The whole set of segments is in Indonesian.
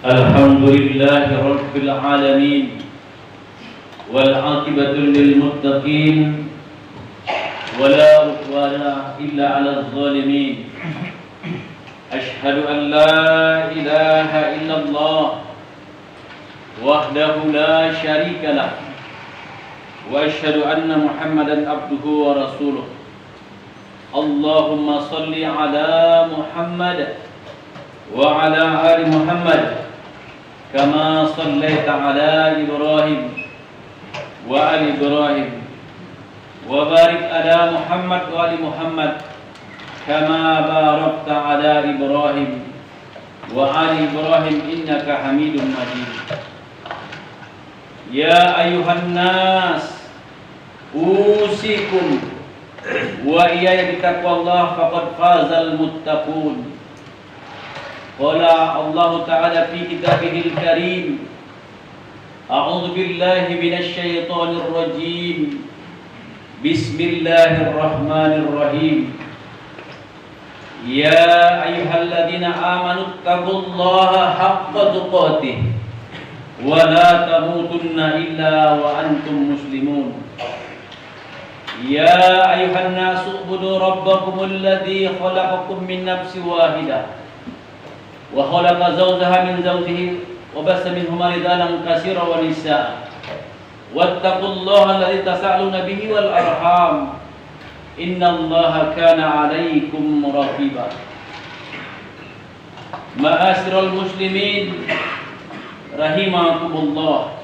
Alhamdulillahi Rabbil Alamin, wal aqibatu lil muttaqin, wala udwana illa 'alal zalimin. Ashhadu an la ilaha illallah wahdahu la syarika lah, wa ashhadu anna Muhammadan abduhu wa rasuluh. Allahumma salli ala Muhammad wa ala ali Muhammad kama sallaita ala Ibrahim wa ali Ibrahim, wa barik ala Muhammad wa ali Muhammad kama barakta ala Ibrahim wa ali Ibrahim innaka Hamidum Majid. Ya ayuhan nas, usikum wa iyaya bitaqwallah faqad fazal muttaqun. Qala Allah Ta'ala fi kitabihil karim, a'udzu billahi minasy syaithanir rajim. Bismillahirrahmanirrahim. Ya ayyuhalladzina amanu taqullaha haqqa tuqatih wa la tamutunna illa wa antum muslimun. Ya ayyuhan nasu ubudu rabbakumul ladzi khalaqakum min nafsin wahidah wa khalaqa zawjaha min zawjihi wa bassa minhuma rijalan katsiran wa nisaa. Wattaqullaha alladzi tasaaluna bihi wal arham, innallaha kana 'alaikum raqiba. Ma'asyiral muslimin rahimakumullah.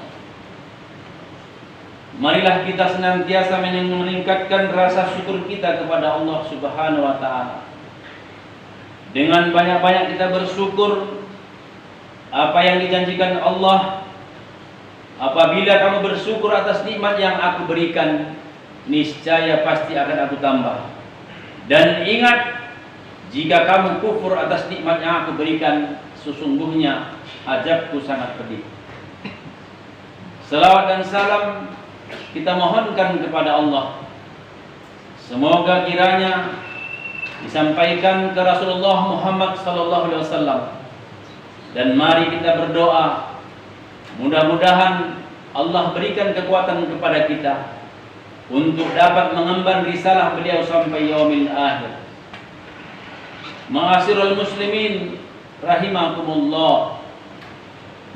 Marilah kita senantiasa meningkatkan rasa syukur kita kepada Allah Subhanahu wa taala. Dengan banyak-banyak kita bersyukur apa yang dijanjikan Allah. Apabila kamu bersyukur atas nikmat yang aku berikan, niscaya pasti akan aku tambah. Dan ingat, jika kamu kufur atas nikmat yang aku berikan, sesungguhnya azabku sangat pedih. Selawat dan salam kita mohonkan kepada Allah. Semoga kiranya disampaikan ke Rasulullah Muhammad SAW. Dan mari kita berdoa, mudah-mudahan Allah berikan kekuatan kepada kita untuk dapat mengemban risalah beliau sampai yaumil akhir. Ma'asyiral muslimin rahimakumullah.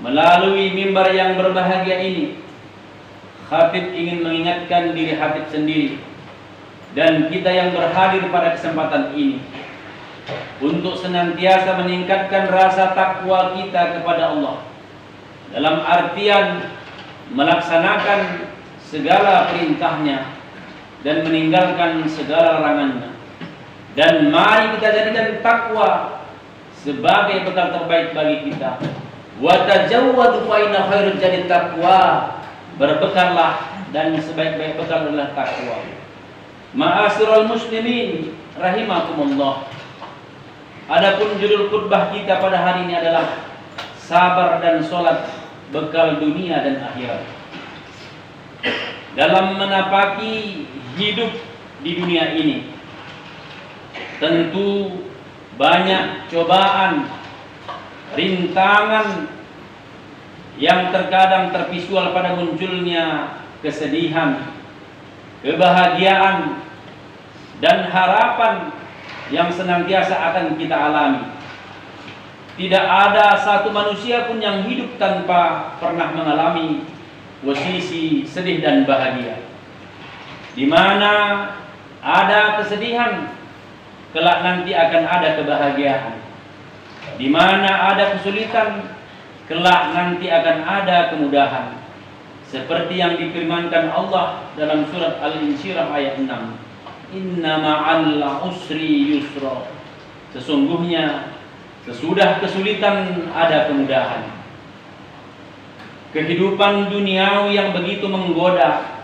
Melalui mimbar yang berbahagia ini, khatib ingin mengingatkan diri khatib sendiri dan kita yang berhadir pada kesempatan ini untuk senantiasa meningkatkan rasa takwa kita kepada Allah, dalam artian melaksanakan segala perintahnya dan meninggalkan segala larangannya. Dan mari kita jadikan takwa sebagai bekal terbaik bagi kita. Wa tajawwadu fa inna khairul jadi taqwa. Berbekallah dan sebaik-baik bekal adalah takwa. Ma'asyiral muslimin rahimakumullah. Adapun judul khutbah kita pada hari ini adalah sabar dan sholat, bekal dunia dan akhirat. Dalam menapaki hidup di dunia ini, tentu banyak cobaan, rintangan yang terkadang tervisual pada munculnya kesedihan, kebahagiaan, dan harapan yang senantiasa akan kita alami. Tidak ada satu manusia pun yang hidup tanpa pernah mengalami posisi sedih dan bahagia. Di mana ada kesedihan, kelak nanti akan ada kebahagiaan. Di mana ada kesulitan, kelak nanti akan ada kemudahan. Seperti yang difirmankan Allah dalam surat Al-Insyirah ayat 6. Inna ma'al usri yusra. Sesungguhnya sesudah kesulitan ada kemudahan. Kehidupan duniawi yang begitu menggoda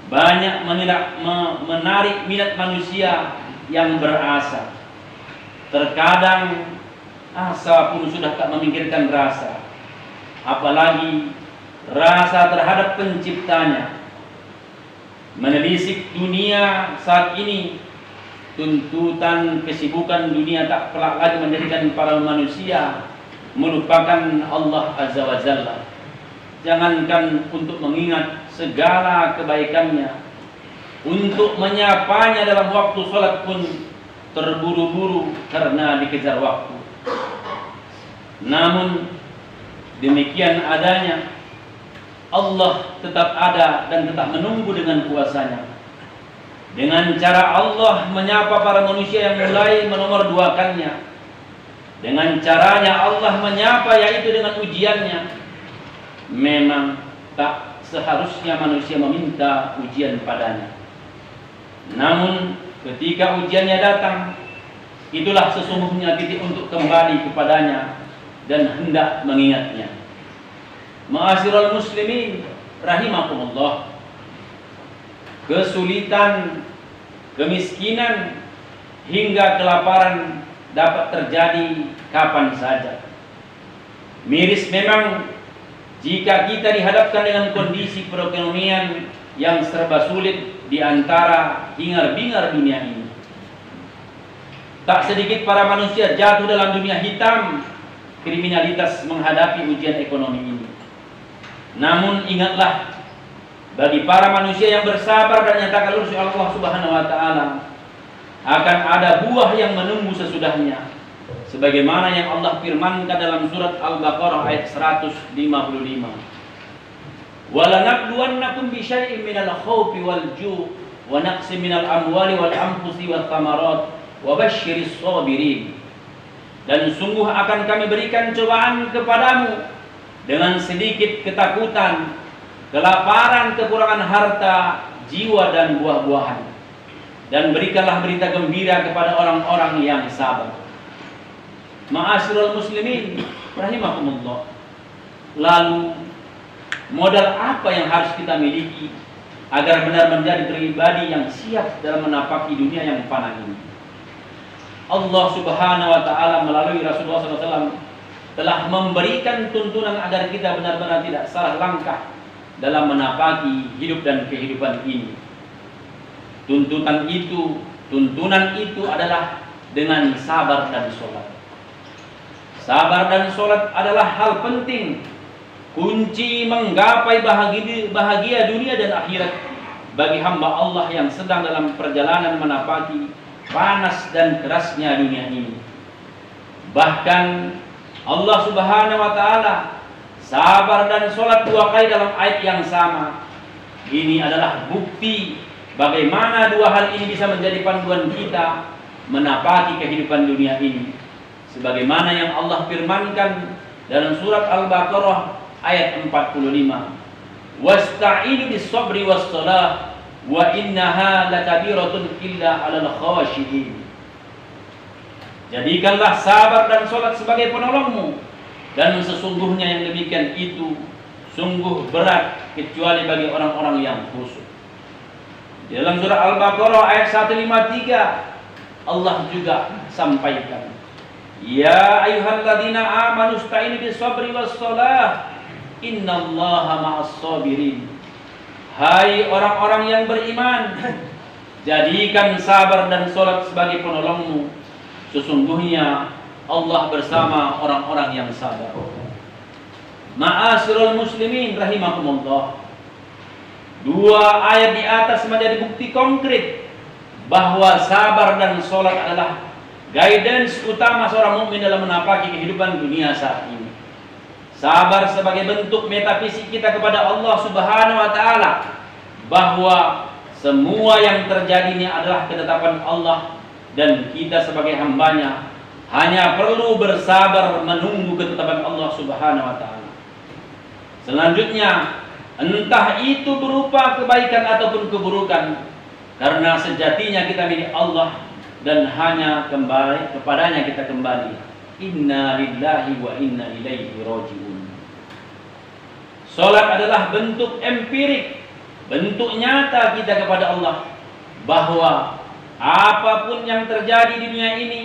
banyak menarik minat manusia yang berasa. Terkadang asa pun sudah tak memikirkan rasa, apalagi rasa terhadap penciptanya. Menelisik dunia saat ini, tuntutan kesibukan dunia tak pelak lagi menjadikan para manusia melupakan Allah Azza wa Jalla. Jangankan untuk mengingat segala kebaikannya, untuk menyapanya dalam waktu sholat pun terburu-buru karena dikejar waktu. Namun demikian adanya, Allah tetap ada dan tetap menunggu dengan kuasanya. Dengan cara Allah menyapa para manusia yang mulai menomorduakannya. Dengan caranya Allah menyapa, yaitu dengan ujiannya. Memang tak seharusnya manusia meminta ujian padanya. Namun ketika ujiannya datang, itulah sesungguhnya titik untuk kembali kepadanya dan hendak mengingatnya. Ma'asyiral muslimin rahimakumullah, kesulitan, kemiskinan, hingga kelaparan dapat terjadi kapan saja. Miris memang jika kita dihadapkan dengan kondisi perekonomian yang serba sulit di antara hingar-bingar dunia ini. Tak sedikit para manusia jatuh dalam dunia hitam kriminalitas menghadapi ujian ekonomi ini. Namun ingatlah, bagi para manusia yang bersabar dan nyatakan lurus Allah Subhanahu wa taala, akan ada buah yang menunggu sesudahnya, sebagaimana yang Allah firmankan dalam surat Al-Baqarah ayat 155. Walanabluwannakum bisyai'in minal khawfi wal ju' wa naqsin minal amwali wal anfusi wath thamarat wa basyyiris sabirin. Dan sungguh akan kami berikan cobaan kepadamu dengan sedikit ketakutan, kelaparan, kekurangan harta, jiwa dan buah-buahan. Dan berikanlah berita gembira kepada orang-orang yang sabar. Ma'asyiral muslimin rahimakumullah. Lalu modal apa yang harus kita miliki agar benar menjadi pribadi yang siap dalam menapaki dunia yang fana ini? Allah Subhanahu wa taala melalui Rasulullah SAW telah memberikan tuntunan agar kita benar-benar tidak salah langkah dalam menapaki hidup dan kehidupan ini. Tuntunan itu adalah dengan sabar dan sholat. Sabar dan sholat adalah hal penting, kunci menggapai bahagia dunia dan akhirat bagi hamba Allah yang sedang dalam perjalanan menapaki panas dan kerasnya dunia ini. Bahkan Allah Subhanahu wa taala sabar dan sholat 2 kali dalam ayat yang sama. Ini adalah bukti bagaimana 2 hal ini bisa menjadi panduan kita menapaki kehidupan dunia ini. Sebagaimana yang Allah firmankan dalam surat Al-Baqarah ayat 45. Wasta'inu bis-sabri was-shalah wa innaha lakabiratun illa 'alal khawashiin. Jadikanlah sabar dan sholat sebagai penolongmu, dan sesungguhnya yang demikian itu sungguh berat kecuali bagi orang-orang yang khusyuk. Di dalam surah Al-Baqarah ayat 153 Allah juga sampaikan, ya ayyuhalladzina amanu ista'inu bis-sabri was-shalah innallaha ma'as sabirin. Hai orang-orang yang beriman, jadikan sabar dan sholat sebagai penolongmu, sesungguhnya Allah bersama orang-orang yang sabar. Ma'asyiral muslimin rahimakumullah, 2 ayat di atas menjadi bukti konkret bahwa sabar dan sholat adalah guidance utama seorang mukmin dalam menapaki kehidupan dunia saat ini. Sabar sebagai bentuk metafisik kita kepada Allah Subhanahu wa taala bahwa semua yang terjadi ini adalah ketetapan Allah, dan kita sebagai hambanya hanya perlu bersabar menunggu ketetapan Allah Subhanahu wa taala. Selanjutnya, entah itu berupa kebaikan ataupun keburukan, karena sejatinya kita milik Allah dan hanya kembali kepadanya kita kembali. Inna lillahi wa inna ilaihi raji'un. Salat adalah bentuk empirik, bentuk nyata kita kepada Allah bahwa apapun yang terjadi di dunia ini,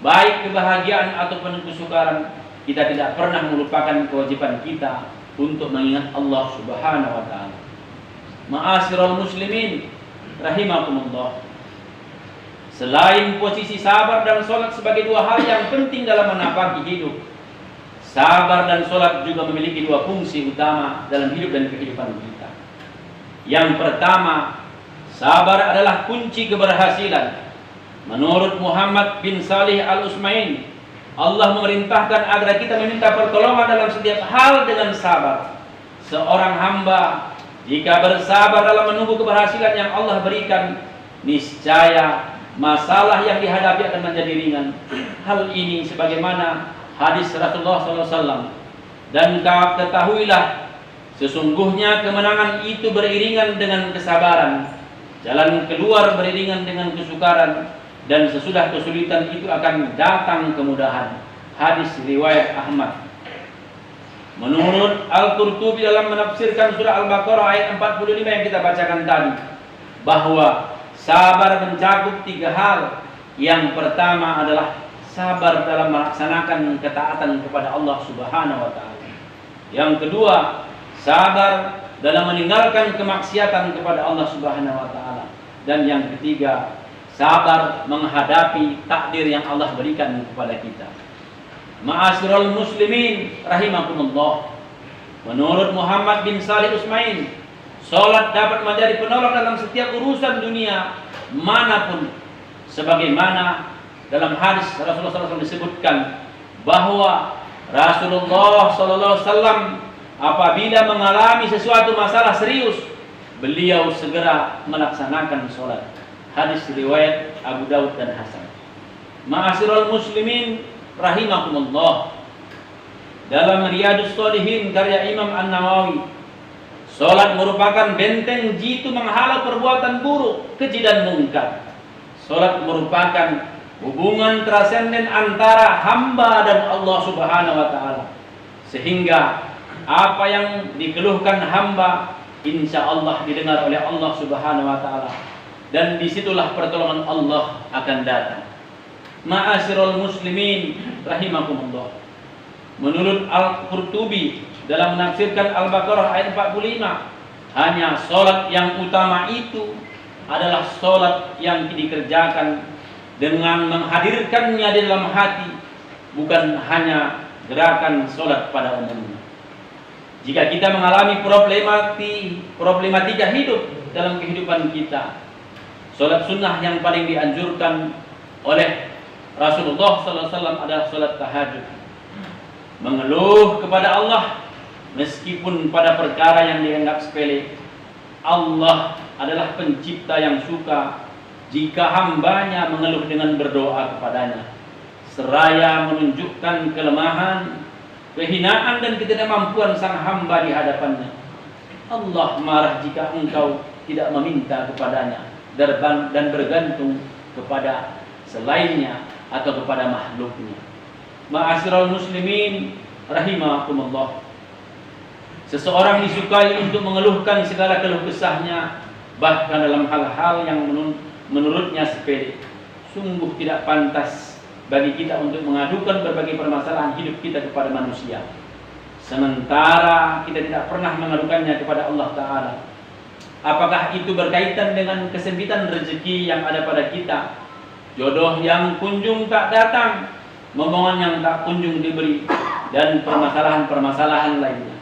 baik kebahagiaan ataupun kesukaran, kita tidak pernah melupakan kewajiban kita untuk mengingat Allah Subhanahu wa taala. Ma'asyiral muslimin rahimakumullah. Selain posisi sabar dan sholat sebagai 2 hal yang penting dalam menapaki hidup, sabar dan sholat juga memiliki dua fungsi utama dalam hidup dan kehidupan kita. Yang pertama, sabar adalah kunci keberhasilan. Menurut Muhammad bin Salih Al-Utsmaini, Allah memerintahkan agar kita meminta pertolongan dalam setiap hal dengan sabar. Seorang hamba jika bersabar dalam menunggu keberhasilan yang Allah berikan, niscaya masalah yang dihadapi akan menjadi ringan. Hal ini sebagaimana hadis Rasulullah SAW. Dan ketahuilah, sesungguhnya kemenangan itu beriringan dengan kesabaran, jalan keluar beriringan dengan kesukaran, dan sesudah kesulitan itu akan datang kemudahan. Hadis riwayat Ahmad. Menurut Al-Qurtubi dalam menafsirkan surah Al-Baqarah ayat 45 yang kita bacakan tadi, bahwa sabar mencakup 3 hal. Yang pertama adalah sabar dalam melaksanakan ketaatan kepada Allah Subhanahu wa taala. Yang kedua, sabar dalam meninggalkan kemaksiatan kepada Allah Subhanahu wa taala. Dan yang ketiga, sabar menghadapi takdir yang Allah berikan kepada kita. Ma'asyiral muslimin rahimakumullah. Menurut Muhammad bin Salih Utsmaini, salat dapat menjadi penolong dalam setiap urusan dunia manapun. Sebagaimana dalam hadis Rasulullah SAW disebutkan bahwa Rasulullah SAW apabila mengalami sesuatu masalah serius, beliau segera melaksanakan salat. Hadis riwayat Abu Daud dan Hasan. Ma'asyiral muslimin rahimakumullah. Dalam Riyadhus Shalihin karya Imam An-Nawawi, salat merupakan benteng jitu menghalau perbuatan buruk, keji dan mungkar. Salat merupakan hubungan transenden antara hamba dan Allah Subhanahu wa taala. Sehingga apa yang dikeluhkan hamba insya Allah didengar oleh Allah Subhanahu wa taala, dan disitulah pertolongan Allah akan datang. Ma'asyiral muslimin rahimakumullah. Menurut Al-Qurtubi dalam menafsirkan Al-Baqarah ayat 45, hanya salat yang utama itu adalah salat yang dikerjakan dengan menghadirkannya di dalam hati, bukan hanya gerakan salat pada umumnya. Jika kita mengalami problematika hidup dalam kehidupan kita, salat sunnah yang paling dianjurkan oleh Rasulullah SAW adalah salat tahajud. Mengeluh kepada Allah meskipun pada perkara yang dianggap sepele. Allah adalah pencipta yang suka jika hambanya mengeluh dengan berdoa kepadanya, seraya menunjukkan kelemahan, kehinaan dan ketidakmampuan sang hamba di hadapannya. Allah marah jika engkau tidak meminta kepadanya dan bergantung kepada selainnya atau kepada makhluknya. Ma'asyiral muslimin rahimakumullah. Seseorang disukai untuk mengeluhkan segala keluh kesahnya, bahkan dalam hal-hal yang menurutnya sepele. Sungguh tidak pantas bagi kita untuk mengadukan berbagai permasalahan hidup kita kepada manusia, sementara kita tidak pernah mengadukannya kepada Allah Ta'ala. Apakah itu berkaitan dengan kesempitan rezeki yang ada pada kita, jodoh yang kunjung tak datang, momongan yang tak kunjung diberi, dan permasalahan-permasalahan lainnya.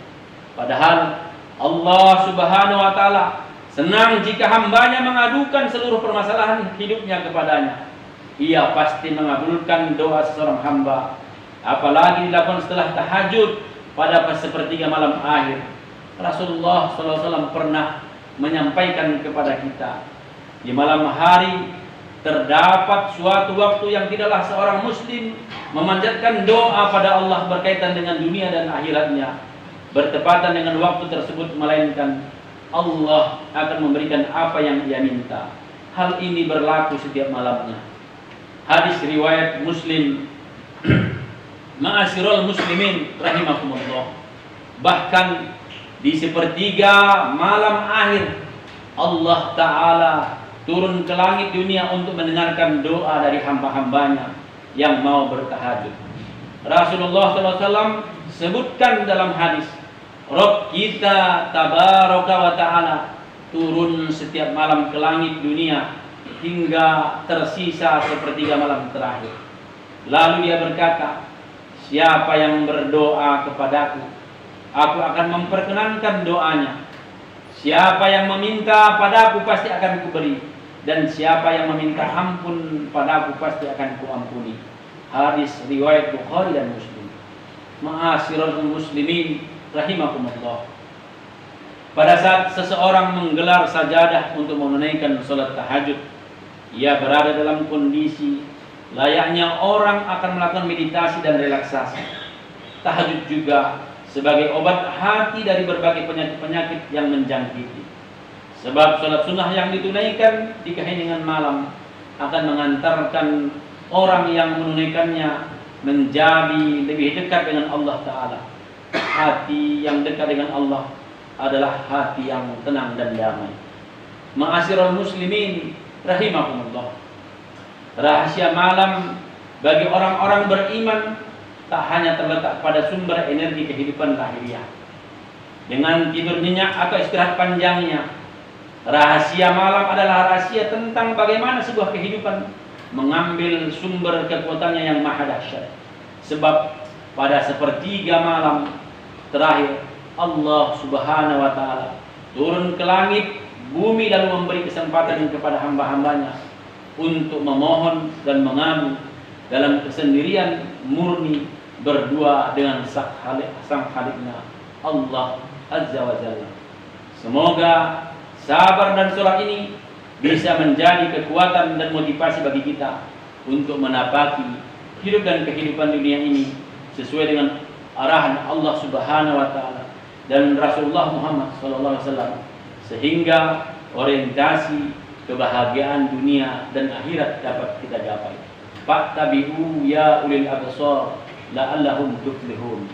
Padahal Allah Subhanahu wa taala senang jika hambanya mengadukan seluruh permasalahan hidupnya kepadanya. Ia pasti mengabulkan doa seseorang hamba, apalagi dilakukan setelah tahajud pada sepertiga malam akhir. Rasulullah SAW pernah menyampaikan kepada kita, di malam hari terdapat suatu waktu yang tidaklah seorang muslim memanjatkan doa pada Allah berkaitan dengan dunia dan akhiratnya bertepatan dengan waktu tersebut, melainkan Allah akan memberikan apa yang ia minta. Hal ini berlaku setiap malamnya. Hadis riwayat Muslim. Ma'asyiral muslimin rahimakumullah. Bahkan di sepertiga malam akhir Allah Ta'ala turun ke langit dunia untuk mendengarkan doa dari hamba-hambanya yang mau bertahajud. Rasulullah SAW sebutkan dalam hadis, Rabb kita tabaraka wa ta'ala turun setiap malam ke langit dunia hingga tersisa sepertiga malam terakhir. Lalu dia berkata, siapa yang berdoa kepadaku, aku akan memperkenankan doanya. Siapa yang meminta padaku pasti akan kuberi, dan siapa yang meminta ampun padaku pasti akan kuampuni. Hadis riwayat Bukhari dan Muslim. Ma'asyiral muslimin rahimakumullah. Pada saat seseorang menggelar sajadah untuk menunaikan salat tahajud, ia berada dalam kondisi layaknya orang akan melakukan meditasi dan relaksasi. Tahajud juga sebagai obat hati dari berbagai penyakit-penyakit yang menjangkiti. Sebab salat sunnah yang ditunaikan di keheningan malam akan mengantarkan orang yang menunaikannya menjadi lebih dekat dengan Allah Ta'ala. Hati yang dekat dengan Allah adalah hati yang tenang dan damai. Ma'asyiral muslimin rahimakumullah. Rahasia malam bagi orang-orang beriman tak hanya terletak pada sumber energi kehidupan lahiriah dengan tidur nyenyak atau istirahat panjangnya. Rahasia malam adalah rahasia tentang bagaimana sebuah kehidupan mengambil sumber kekuatannya yang maha dahsyat. Sebab pada sepertiga malam terakhir Allah Subhanahu wa Ta'ala turun ke langit bumi lalu memberi kesempatan kepada hamba-hambanya untuk memohon dan mengadu dalam kesendirian murni, berdua dengan sang Khaliknya Allah Azza wa Jalla. Semoga sabar dan sholat ini bisa menjadi kekuatan dan motivasi bagi kita untuk menapaki hidup dan kehidupan dunia ini sesuai dengan arahan Allah Subhanahu wa Ta'ala dan Rasulullah Muhammad SAW, sehingga orientasi kebahagiaan dunia dan akhirat dapat kita gapai. Fattabi'u ya ulil absar la'allahum tuflihun.